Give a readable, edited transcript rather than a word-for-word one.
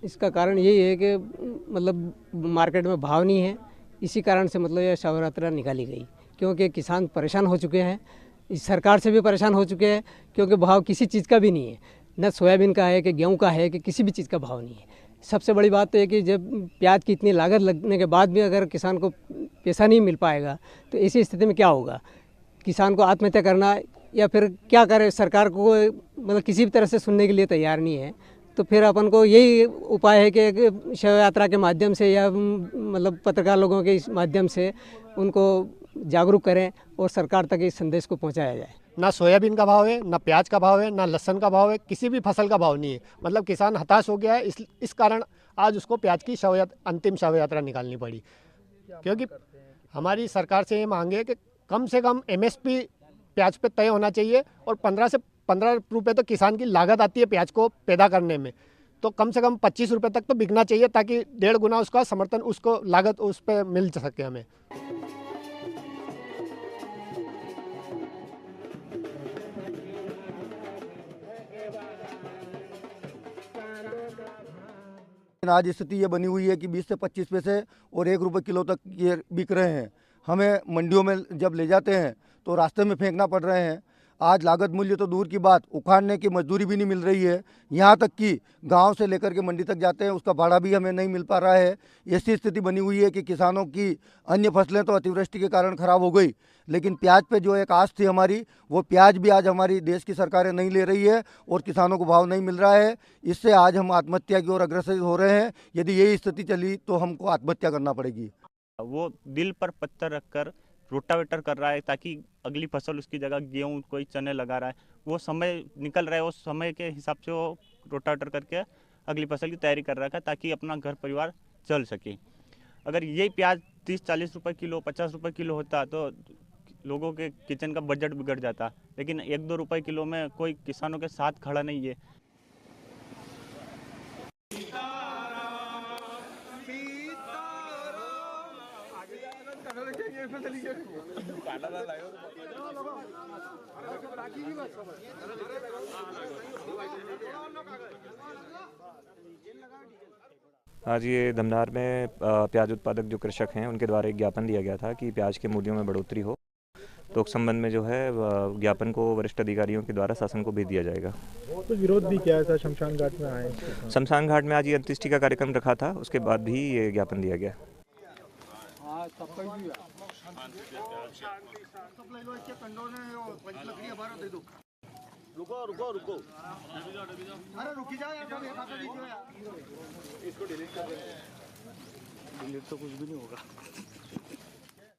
इसका कारण यही है कि मतलब मार्केट में भाव नहीं है, इसी कारण से मतलब यह शव यात्रा निकाली गई, क्योंकि किसान परेशान हो चुके हैं, इस सरकार से भी परेशान हो चुके हैं, क्योंकि भाव किसी चीज़ का भी नहीं है, न सोयाबीन का है कि गेहूं का है कि किसी भी चीज़ का भाव नहीं है। सबसे बड़ी बात तो है कि जब प्याज की इतनी लागत लगने के बाद भी अगर किसान को पैसा नहीं मिल पाएगा तो ऐसी स्थिति में क्या होगा? किसान को आत्महत्या करना या फिर क्या करे? सरकार को मतलब किसी भी तरह से सुनने के लिए तैयार नहीं है। तो फिर अपन को यही उपाय है कि शव यात्रा के माध्यम से या मतलब पत्रकार लोगों के इस माध्यम से उनको जागरूक करें और सरकार तक इस संदेश को पहुंचाया जाए। ना सोयाबीन का भाव है, ना प्याज का भाव है, ना लहसुन का भाव है, किसी भी फसल का भाव नहीं है। मतलब किसान हताश हो गया है, इस कारण आज उसको प्याज की अंतिम शव यात्रा निकालनी पड़ी। क्योंकि हमारी सरकार से ये मांग है कि कम से कम एमएसपी प्याज पे तय होना चाहिए और 15 रुपये तो किसान की लागत आती है प्याज को पैदा करने में, तो कम से कम 25 रुपये तक तो बिकना चाहिए, ताकि 1.5 गुना उसका समर्थन, उसको लागत उस पर मिल सके हमें। आज स्थिति ये बनी हुई है कि 20 से 25 पैसे और 1 रुपये किलो तक ये बिक रहे हैं। हमें मंडियों में जब ले जाते हैं तो रास्ते में फेंकना पड़ रहे हैं। आज लागत मूल्य तो दूर की बात, उखाड़ने की मजदूरी भी नहीं मिल रही है। यहाँ तक कि गांव से लेकर के मंडी तक जाते हैं उसका भाड़ा भी हमें नहीं मिल पा रहा है। ऐसी स्थिति बनी हुई है कि किसानों की अन्य फसलें तो अतिवृष्टि के कारण खराब हो गई, लेकिन प्याज पे जो एक आस थी हमारी, वो प्याज भी आज हमारी देश की सरकारें नहीं ले रही है और किसानों को भाव नहीं मिल रहा है। इससे आज हम आत्महत्या की ओर अग्रसर हो रहे हैं। यदि यही स्थिति चली तो हमको आत्महत्या करना पड़ेगी। वो दिल पर पत्थर रखकर रोटावेटर कर रहा है ताकि अगली फसल उसकी जगह गेहूँ कोई चने लगा रहा है, वो समय निकल रहा है, उस समय के हिसाब से वो रोटावेटर करके अगली फसल की तैयारी कर रहा है ताकि अपना घर परिवार चल सके। अगर यही प्याज 30-40 रुपये किलो, 50 रुपये किलो होता तो लोगों के किचन का बजट बिगड़ जाता, लेकिन 1-2 रुपये किलो में कोई किसानों के साथ खड़ा नहीं है। आज ये धमदार में प्याज उत्पादक जो कृषक हैं उनके द्वारा एक ज्ञापन दिया गया था कि प्याज के मूल्यों में बढ़ोतरी हो, तो उस संबंध में जो है ज्ञापन को वरिष्ठ अधिकारियों के द्वारा शासन को भेज दिया जाएगा। तो विरोध भी किया था, शमशान घाट में आए। शमशान घाट में आज ये अंत्येष्टि का कार्यक्रम रखा था, उसके बाद भी ये ज्ञापन दिया गया। रुको अरे रुकी जाओ यार, इसको डिलीट कर देना। डिलीट तो कुछ भी नहीं होगा।